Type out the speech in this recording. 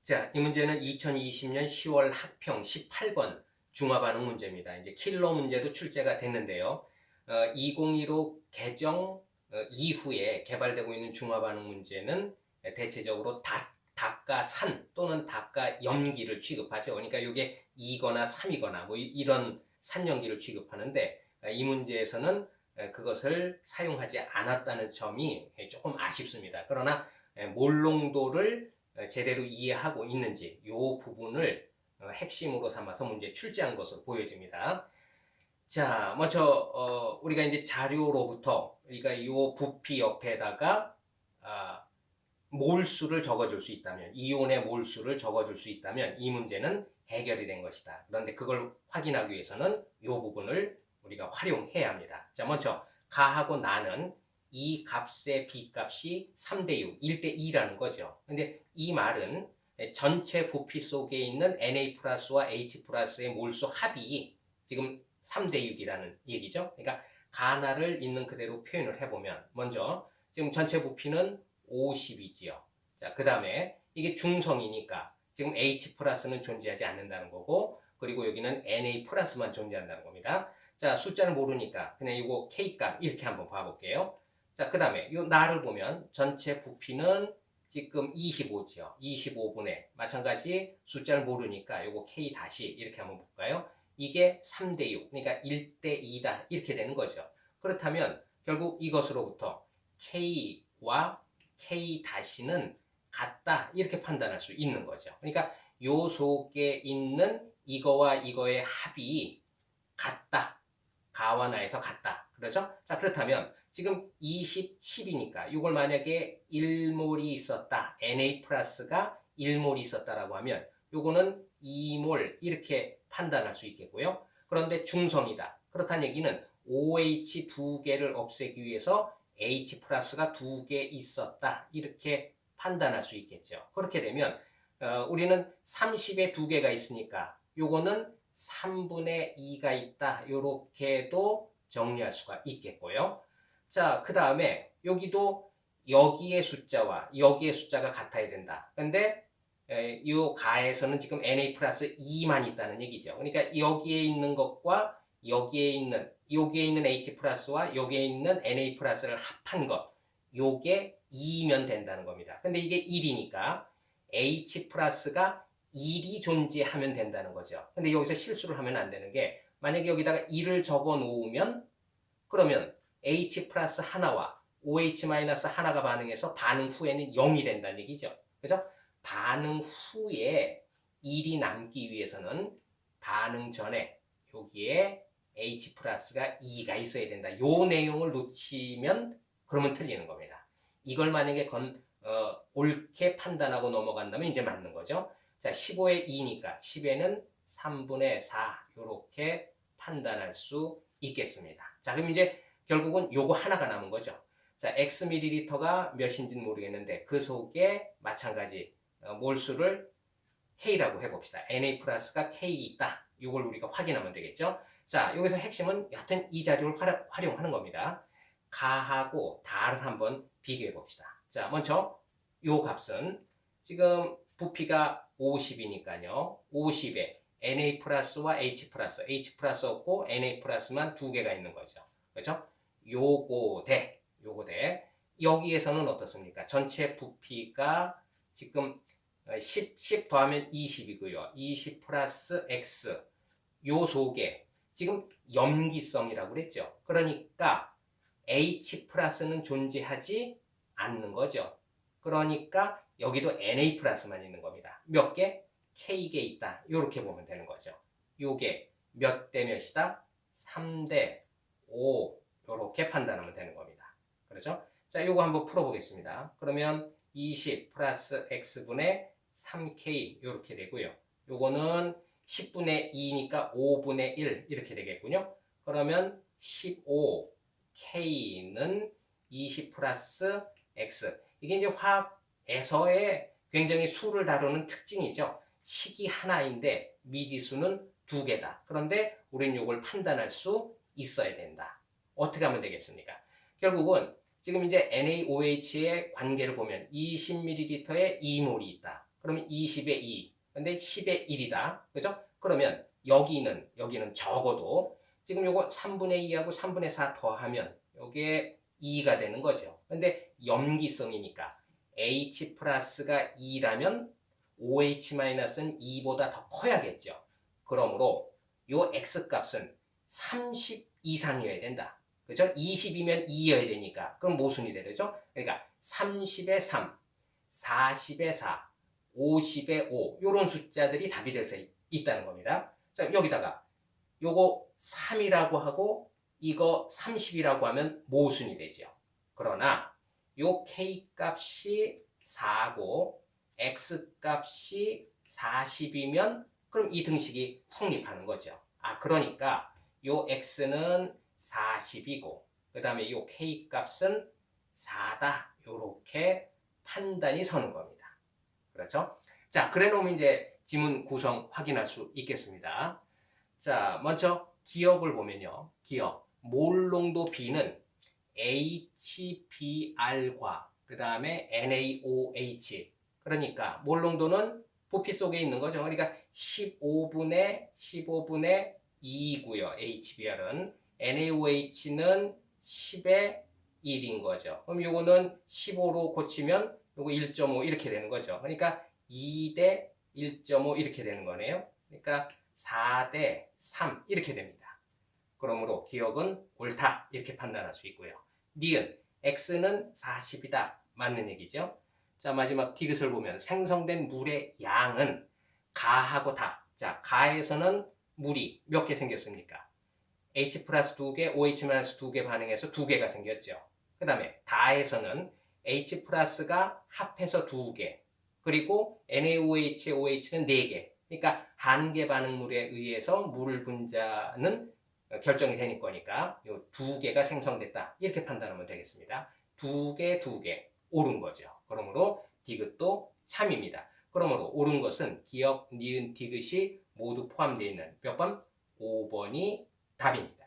자, 이 문제는 2020년 10월 학평 18번 중화반응 문제입니다. 이제 킬러 문제도 출제가 됐는데요. 2015 개정 이후에 개발되고 있는 중화반응 문제는 대체적으로 닭과 산 또는 닭과 염기를 취급하죠. 그러니까 이게 2거나 3이거나 뭐 이런 산염기를 취급하는데 이 문제에서는 그것을 사용하지 않았다는 점이 조금 아쉽습니다. 그러나 몰농도를 제대로 이해하고 있는지 이 부분을 핵심으로 삼아서 문제 출제한 것으로 보여집니다. 자, 먼저 우리가 이제 자료로부터 우리가 이 부피 옆에다가 몰수를 적어줄 수 있다면, 이온의 몰수를 적어줄 수 있다면 이 문제는 해결이 된 것이다. 그런데 그걸 확인하기 위해서는 이 부분을 우리가 활용해야 합니다. 자, 먼저 가하고 나는 이 값의 b 값이 3대 6, 1대 2라는 거죠. 근데 이 말은 전체 부피 속에 있는 Na 플러스와 H 플러스의 몰수 합이 지금 3대 6이라는 얘기죠. 그러니까 가나를 있는 그대로 표현을 해보면 먼저 지금 전체 부피는 50이지요. 자, 그 다음에 이게 중성이니까 지금 H 플러스는 존재하지 않는다는 거고, 그리고 여기는 Na 플러스만 존재한다는 겁니다. 자, 숫자를 모르니까 그냥 이거 K값 이렇게 한번 봐볼게요. 자, 그 다음에 이 나를 보면 전체 부피는 지금 25죠. 25분의 마찬가지 숫자를 모르니까 이거 K 다시 이렇게 한번 볼까요? 이게 3대 6, 그러니까 1대 2다 이렇게 되는 거죠. 그렇다면 결국 이것으로부터 K와 K 다시는 같다 이렇게 판단할 수 있는 거죠. 그러니까 요 속에 있는 이거와 이거의 합이 같다. 가와 나에서 같다. 그렇죠? 자, 그렇다면 지금 20, 10이니까 이걸 만약에 1몰이 있었다. Na 플러스가 1몰이 있었다라고 하면 요거는 2몰 이렇게 판단할 수 있겠고요. 그런데 중성이다. 그렇다는 얘기는 OH 두 개를 없애기 위해서 H 플러스가 두 개 있었다. 이렇게 판단할 수 있겠죠. 그렇게 되면 우리는 30에 두 개가 있으니까 요거는 3분의 2가 있다. 이렇게도 정리할 수가 있겠고요. 자, 그 다음에 여기도 여기의 숫자와 여기의 숫자가 같아야 된다. 근데 이 가에서는 지금 Na 플러스 2만 있다는 얘기죠. 그러니까 여기에 있는 것과 여기에 있는 H 플러스와 여기에 있는 Na 플러스를 합한 것, 요게 2면 된다는 겁니다. 근데 이게 1이니까 H 플러스가 1이 존재하면 된다는 거죠. 근데 여기서 실수를 하면 안 되는 게, 만약에 여기다가 1을 적어 놓으면 그러면 H 플러스 하나와 OH 마이너스 하나가 반응해서 반응 후에는 0이 된다는 얘기죠. 그죠? 반응 후에 1이 남기 위해서는 반응 전에 여기에 H 플러스가 2가 있어야 된다. 요 내용을 놓치면 그러면 틀리는 겁니다. 이걸 만약에 옳게 판단하고 넘어간다면 이제 맞는 거죠. 자, 15에 2니까 10에는 3분의 4 이렇게 판단할 수 있겠습니다. 자, 그럼 이제 결국은 요거 하나가 남은 거죠. 자, x 밀리리터가 몇인지는 모르겠는데 그 속에 마찬가지 몰수를 K라고 해봅시다. Na 플러스가 K 있다. 이걸 우리가 확인하면 되겠죠. 자, 여기서 핵심은 여하튼 이 자료를 활용하는 겁니다. 가하고 다를 한번 비교해 봅시다. 자, 먼저 요 값은 지금 부피가 50이니까요. 50에 Na 플러스와 H 플러스 없고 Na 플러스만 두 개가 있는 거죠. 그렇죠? 요거 대 여기에서는 어떻습니까? 전체 부피가 지금 10 더하면 20이고요. 20 플러스 X 요 속에 지금 염기성이라고 그랬죠. 그러니까 H 플러스는 존재하지 않는 거죠. 그러니까 여기도 Na 플러스만 있는 겁니다. 몇 개? K개 있다. 이렇게 보면 되는 거죠. 요게 몇 대 몇이다? 3대 5 이렇게 판단하면 되는 겁니다. 그렇죠? 자, 요거 한번 풀어보겠습니다. 그러면 20 플러스 X분의 3K 이렇게 되고요. 요거는 10분의 2니까 5분의 1 이렇게 되겠군요. 그러면 15K는 20 플러스 X. 이게 이제 화학에서의 굉장히 수를 다루는 특징이죠. 식이 하나인데 미지수는 두 개다. 그런데 우리는 이걸 판단할 수 있어야 된다. 어떻게 하면 되겠습니까? 결국은 지금 이제 NaOH의 관계를 보면 20ml에 2몰이 있다. 그러면 20의 2. 근데 10의 1이다. 그죠? 그러면 여기는 적어도 지금 요거 3분의 2하고 3분의 4 더하면 요게 2가 되는 거죠. 근데 염기성이니까 H 플러스가 2라면 OH-는 2보다 더 커야겠죠. 그러므로 요 X 값은 30 이상이어야 된다. 그죠? 20이면 2여야 되니까. 그럼 모순이 되죠? 그러니까 30의 3, 40의 4, 50의 5 요런 숫자들이 답이 될 수 있다는 겁니다. 자, 여기다가 요거 3이라고 하고 이거 30이라고 하면 모순이 되죠. 그러나 요 K 값이 4고 X 값이 40이면 그럼 이 등식이 성립하는 거죠. 아, 그러니까 요 X는 40이고 그 다음에 요 K 값은 4다. 요렇게 판단이 서는 겁니다. 그렇죠? 자, 그래 놓으면 이제 지문 구성 확인할 수 있겠습니다. 자, 먼저 기억을 보면요. 기억. 몰 농도 B는 HBr과 그 다음에 NaOH. 그러니까 몰 농도는 부피 속에 있는 거죠. 그러니까 15분의 2고요. HBr은. NaOH는 10의 1인 거죠. 그럼 요거는 15로 고치면 요거 1.5 이렇게 되는 거죠. 그러니까 2대 1.5 이렇게 되는 거네요. 그러니까 4대 3 이렇게 됩니다. 그러므로 기억은 옳다 이렇게 판단할 수 있고요. 니은 X는 40이다 맞는 얘기죠. 자, 마지막 디귿을 보면 생성된 물의 양은 가하고 다. 자, 가에서는 물이 몇 개 생겼습니까? H 플러스 2개, OH 마이너스 2개 반응해서 2개가 생겼죠. 그 다음에 다에서는 H 플러스가 합해서 2개, 그리고 NaOH, OH는 4개. 그러니까 한계 반응물에 의해서 물 분자는 결정이 되는 거니까 이 2개가 생성됐다. 이렇게 판단하면 되겠습니다. 2개 옳은 거죠. 그러므로 디귿도 참입니다. 그러므로 옳은 것은 기억, 니은, 디귿이 모두 포함되어 있는 몇 번? 5번이 답입니다.